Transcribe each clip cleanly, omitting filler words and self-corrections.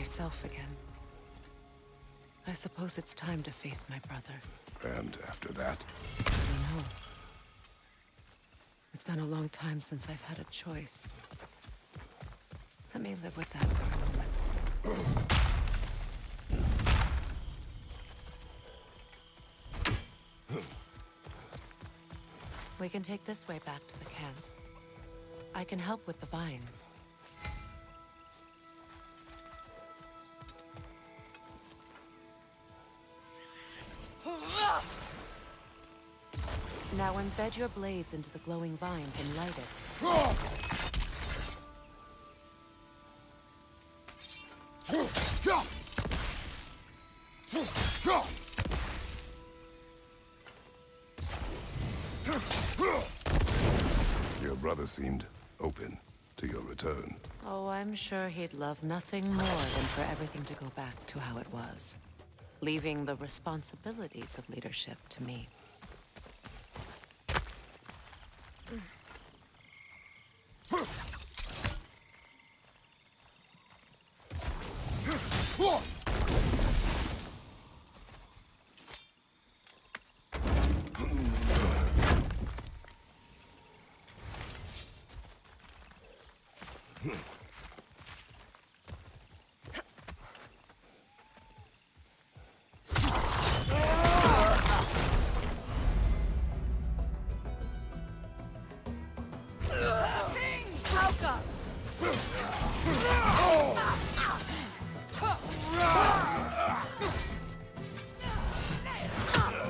myself again. I suppose it's time to face my brother. And after that? I don't know. It's been a long time since I've had a choice. Let me live with that for a moment. We can take this way back to the camp. I can help with the vines. Now embed your blades into the glowing vines and light it. Your brother seemed open to your return. Oh, I'm sure he'd love nothing more than for everything to go back to how it was, leaving the responsibilities of leadership to me.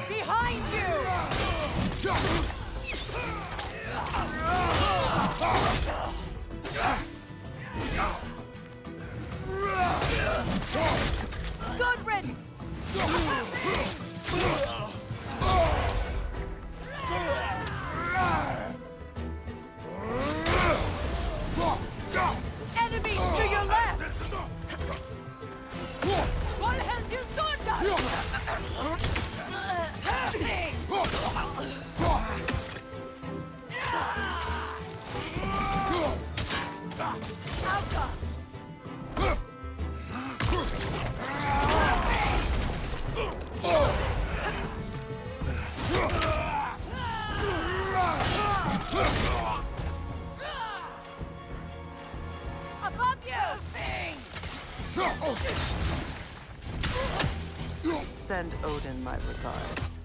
Behind you! Good riddance! Enemies to your left! What have you done? Above you! Send Odin my regards.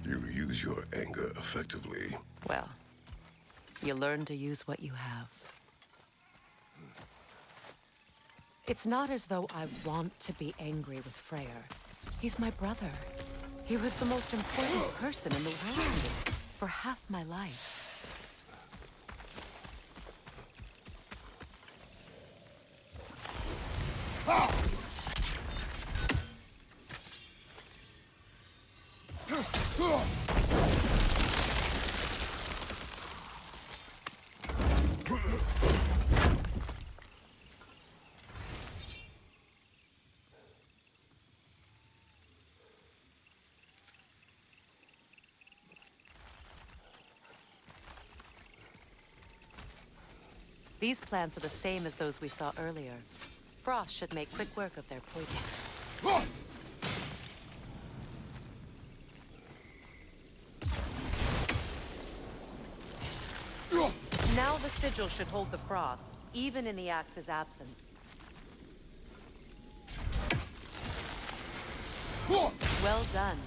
You use your anger effectively. Well, you learn to use what you have. It's not as though I want to be angry with Freyr. He's my brother. He was the most important person in the world to me for half my life. These plants are the same as those we saw earlier. Frost should make quick work of their poison. Now the sigil should hold the frost, even in the axe's absence. Well done.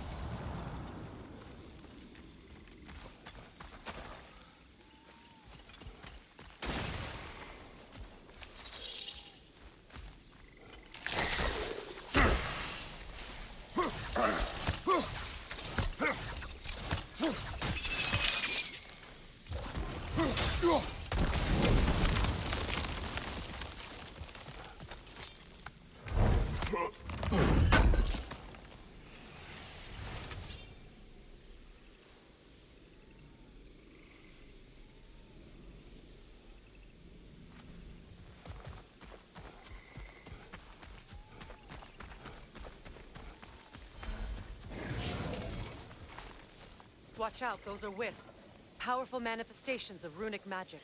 Watch out, those are wisps. Powerful manifestations of runic magic.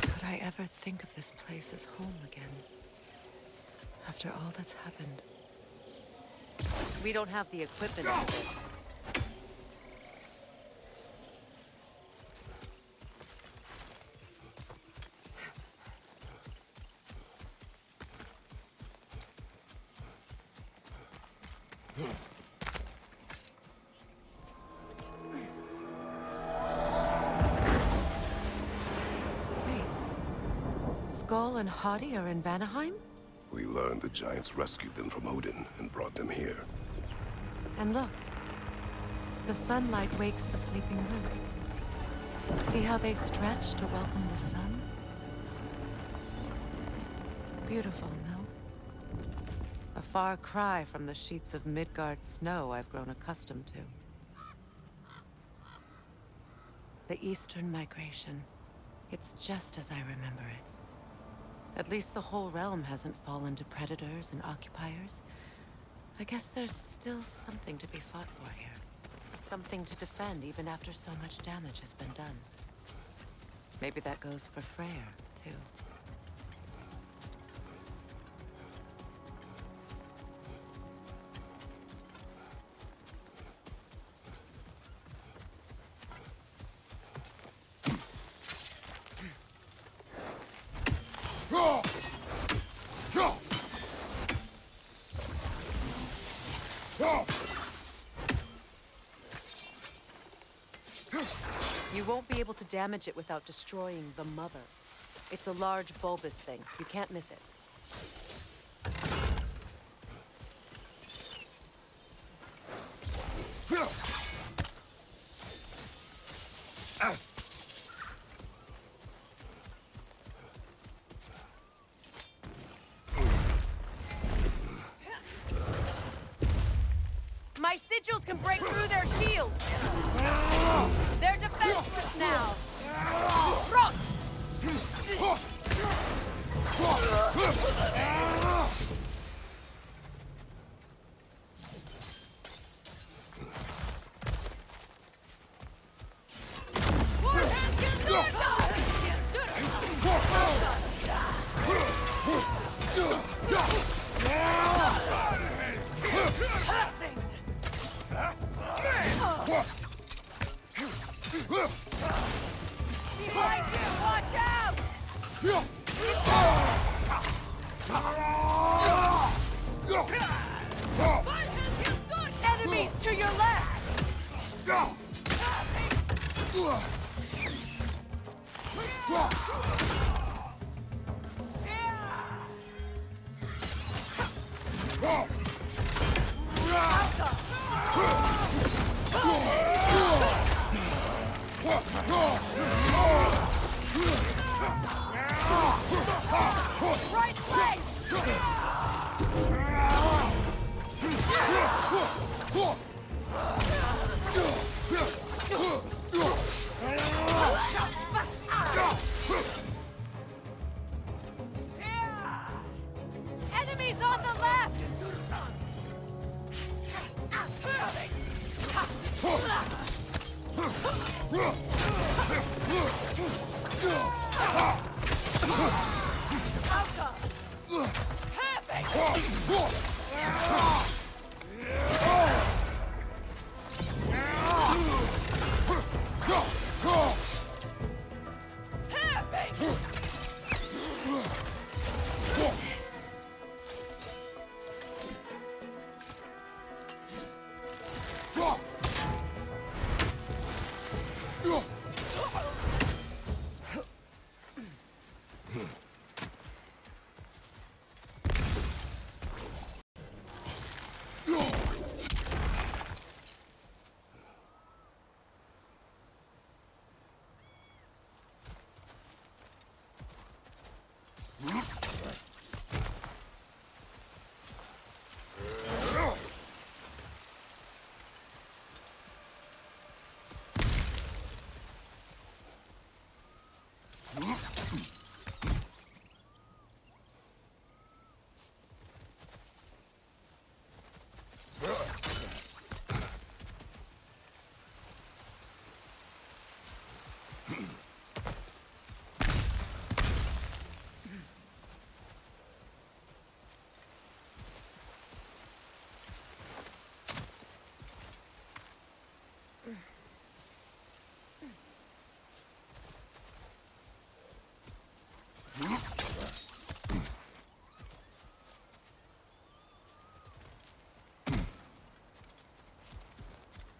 Could I ever think of this place as home again? After all that's happened. We don't have the equipment for this. Wait. Skull and Hati are in Vanaheim? We learned the giants rescued them from Odin and brought them here. And look. The sunlight wakes the sleeping roots. See how they stretch to welcome the sun? Beautiful, no? A far cry from the sheets of Midgard snow I've grown accustomed to. The Eastern Migration. It's just as I remember it. At least the whole realm hasn't fallen to predators and occupiers. I guess there's still something to be fought for here. Something to defend even after so much damage has been done. Maybe that goes for Freyr, too. You won't be able to damage it without destroying the mother. It's a large bulbous thing. You can't miss it. My sigils can break through their shields! They're defenseless now! Rot! Behind you! Watch out! Enemies to your left! Right leg! Enemies on the left!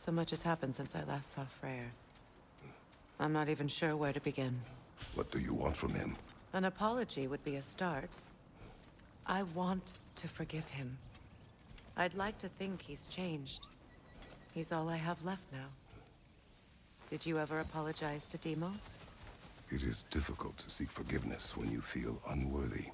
So much has happened since I last saw Freyr. I'm not even sure where to begin. What do you want from him? An apology would be a start. I want to forgive him. I'd like to think he's changed. He's all I have left now. Did you ever apologize to Deimos? It is difficult to seek forgiveness when you feel unworthy.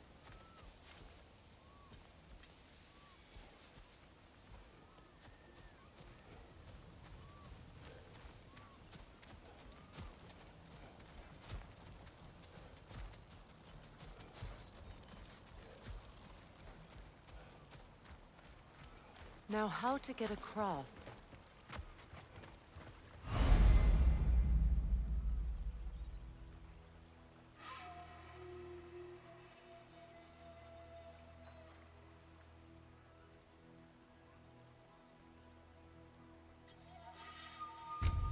Now, how to get across?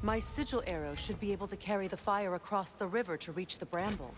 My sigil arrow should be able to carry the fire across the river to reach the bramble.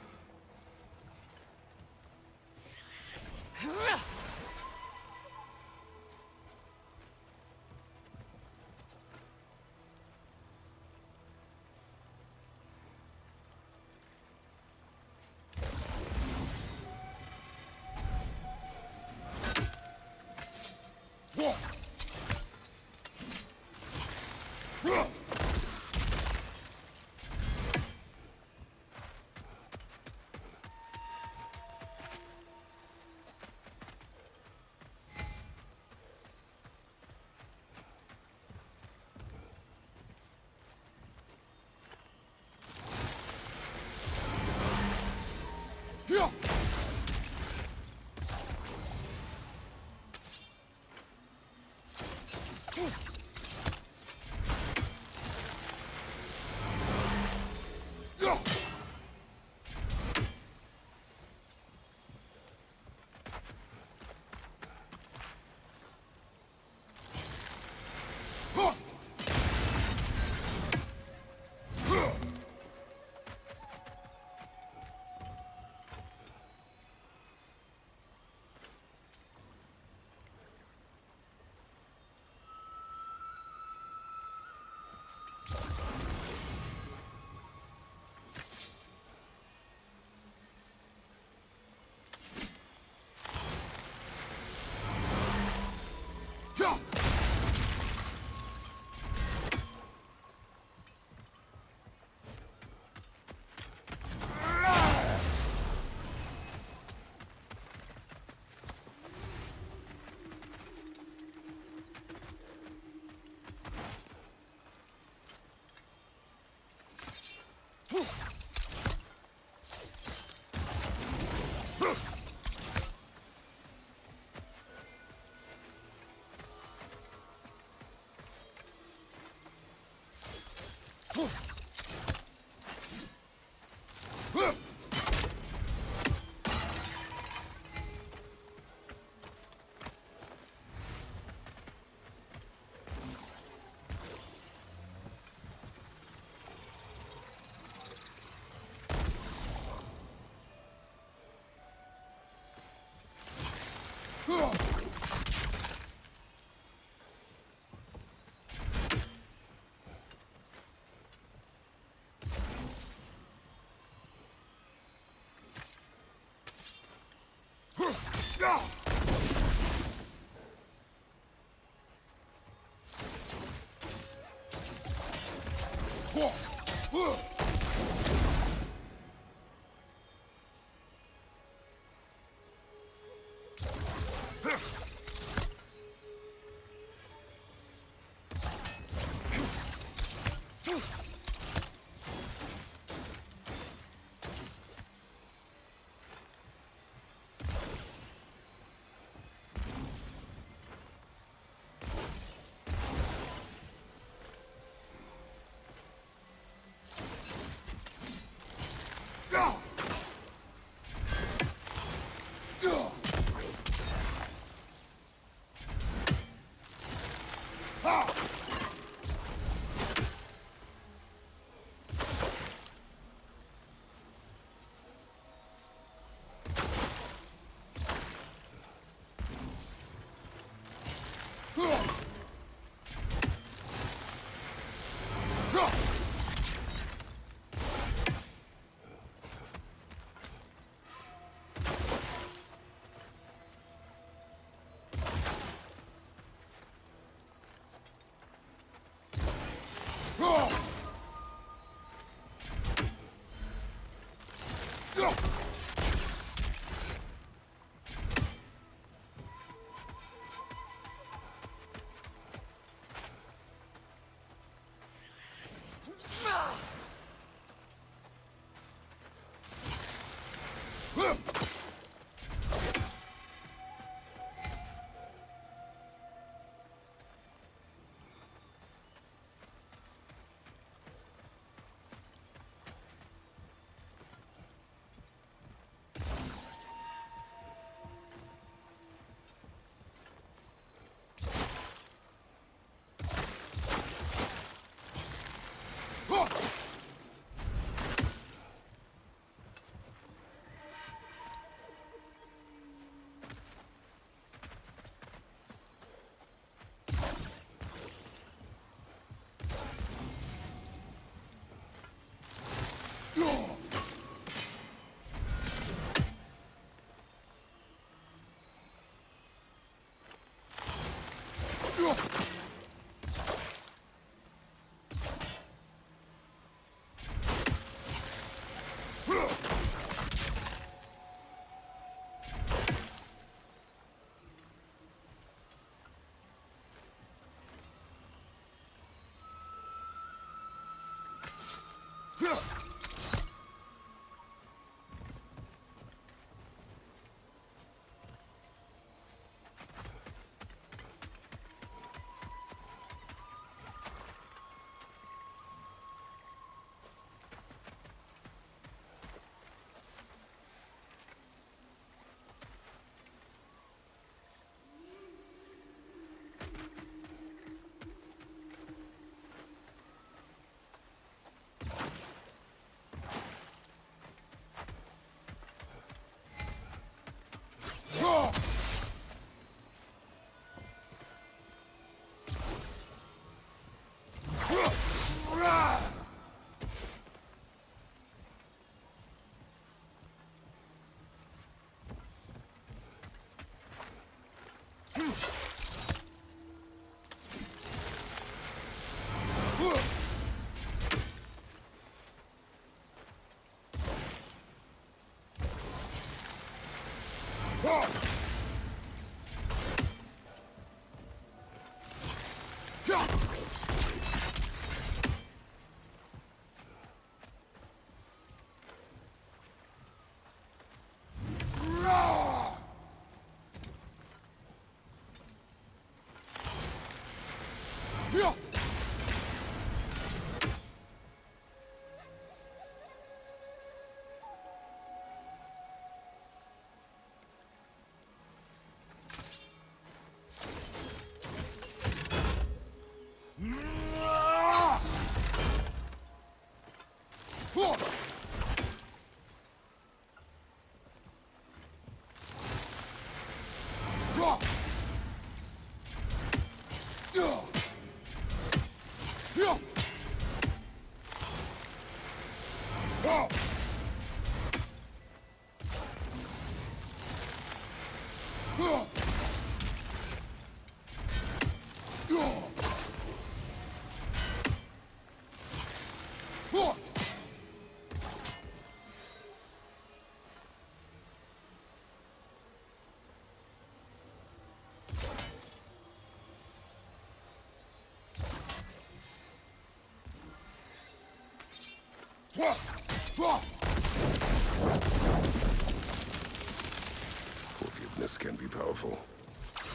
Forgiveness can be powerful,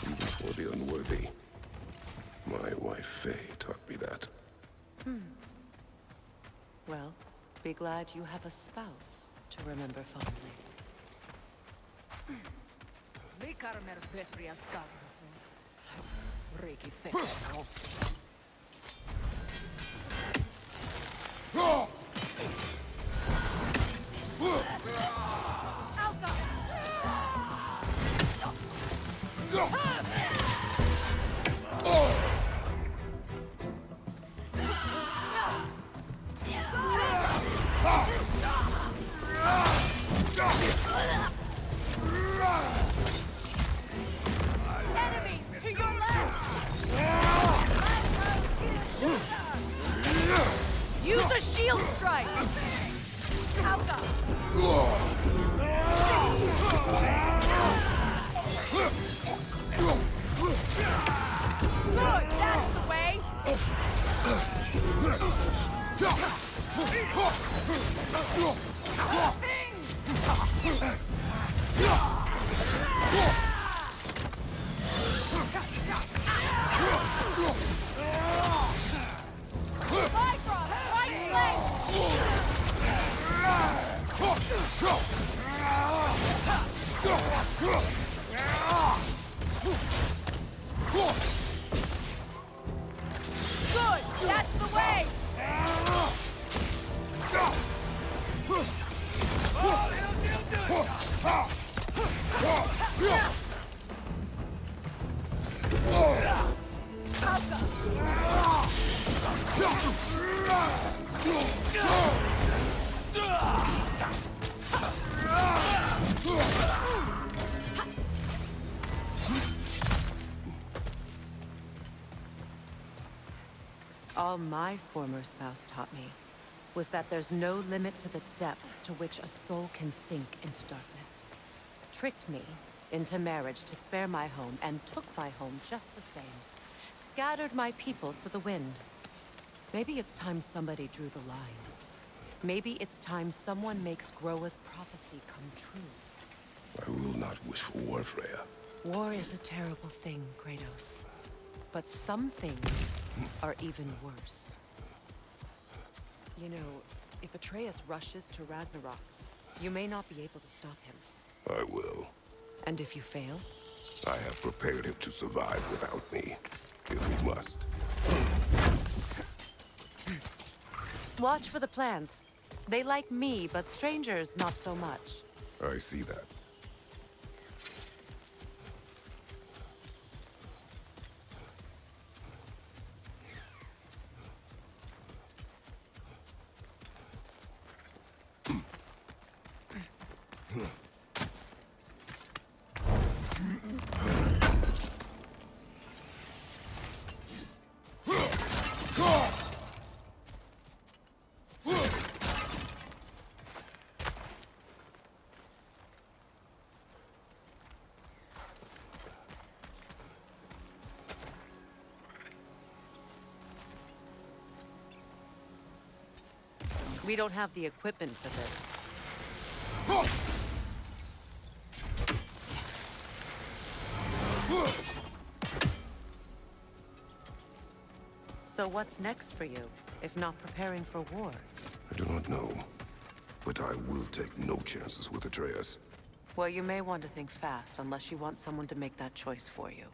even for the unworthy. My wife Faye taught me that. Well, be glad you have a spouse to remember fondly. Enemies to your left! Use a shield strike! Alka! Good! That's the way! All my former spouse taught me was that there's no limit to the depth to which a soul can sink into darkness. Tricked me into marriage to spare my home and took my home just the same. Scattered my people to the wind. Maybe it's time somebody drew the line. Maybe it's time someone makes Groa's prophecy come true. I will not wish for war, Freya. War is a terrible thing, Kratos. But some things are even worse. You know, if Atreus rushes to Ragnarok, you may not be able to stop him. I will. And if you fail? I have prepared him to survive without me, if he must. Watch for the plants. They like me, but strangers not so much. I see that. We don't have the equipment for this. So what's next for you, if not preparing for war? I do not know, but I will take no chances with Atreus. Well, you may want to think fast, unless you want someone to make that choice for you.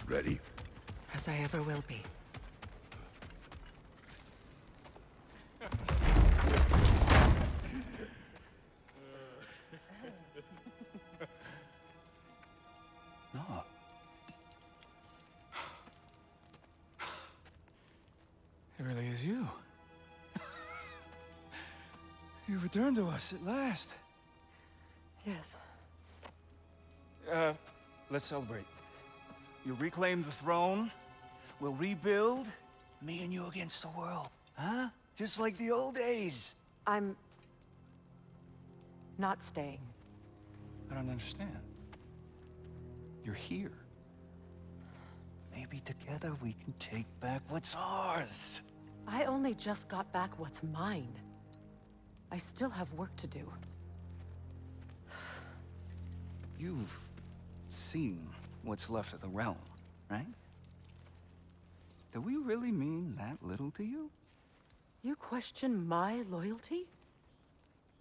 Ready? As I ever will be. No. It really is you. You returned to us at last. Yes. Let's celebrate. You reclaim the throne, we'll rebuild, me and you against the world. Huh? Just like the old days. I'm... not staying. I don't understand. You're here. Maybe together we can take back what's ours. I only just got back what's mine. I still have work to do. You've seen what's left of the realm, right? Do we really mean that little to you? You question my loyalty?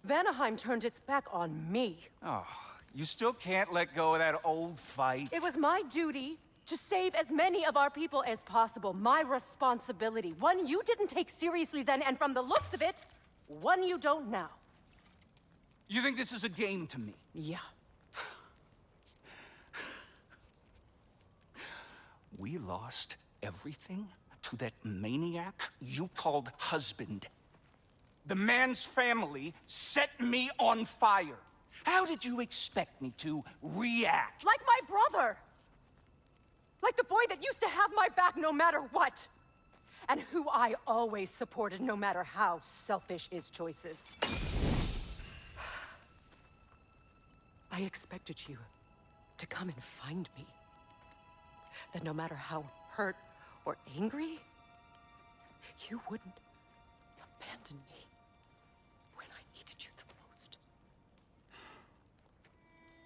Vanaheim turned its back on me. Oh, you still can't let go of that old fight? It was my duty to save as many of our people as possible. My responsibility. One you didn't take seriously then, and from the looks of it, one you don't now. You think this is a game to me? Yeah. We lost everything to that maniac you called husband. The man's family set me on fire. How did you expect me to react? Like my brother! Like the boy that used to have my back no matter what! And who I always supported no matter how selfish his choices. I expected you to come and find me. That no matter how hurt or angry, you wouldn't abandon me when I needed you the most.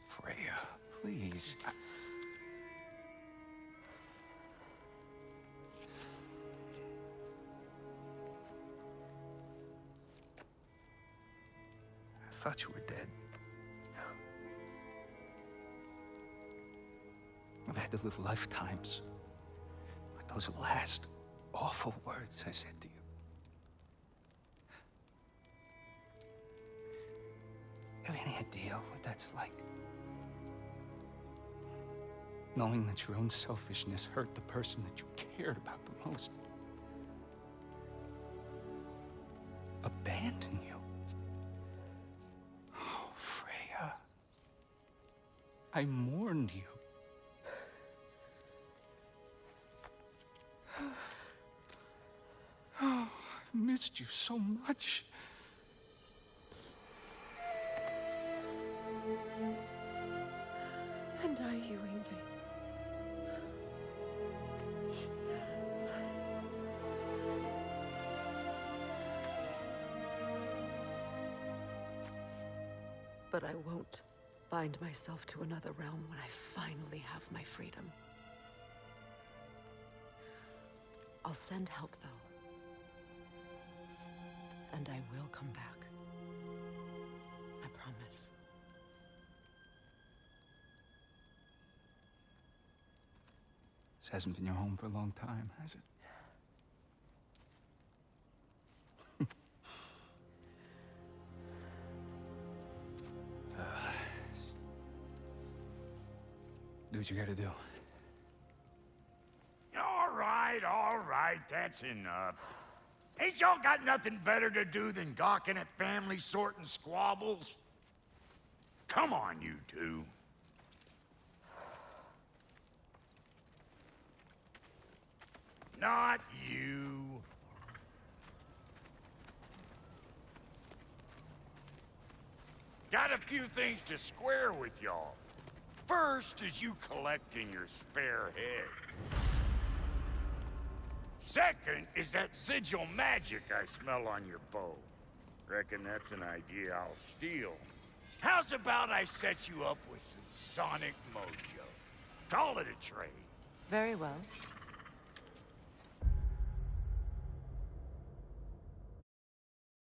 Freya, please. I thought you were dead. I've had to live lifetimes with those last awful words I said to you. Have any idea what that's like? Knowing that your own selfishness hurt the person that you cared about the most. Abandon you. Oh, Freya. I mourned you. Oh, I've missed you so much. And are you, Ingvi? But I won't bind myself to another realm when I finally have my freedom. I'll send help, though. And I will come back. I promise. This hasn't been your home for a long time, has it? Do what you gotta do. All right, that's enough. Ain't y'all got nothing better to do than gawking at family sorting squabbles? Come on, you two. Not you. Got a few things to square with y'all. First is you collecting your spare heads. Second is that sigil magic I smell on your bow. Reckon that's an idea I'll steal. How's about I set you up with some sonic mojo? Call it a trade. Very well.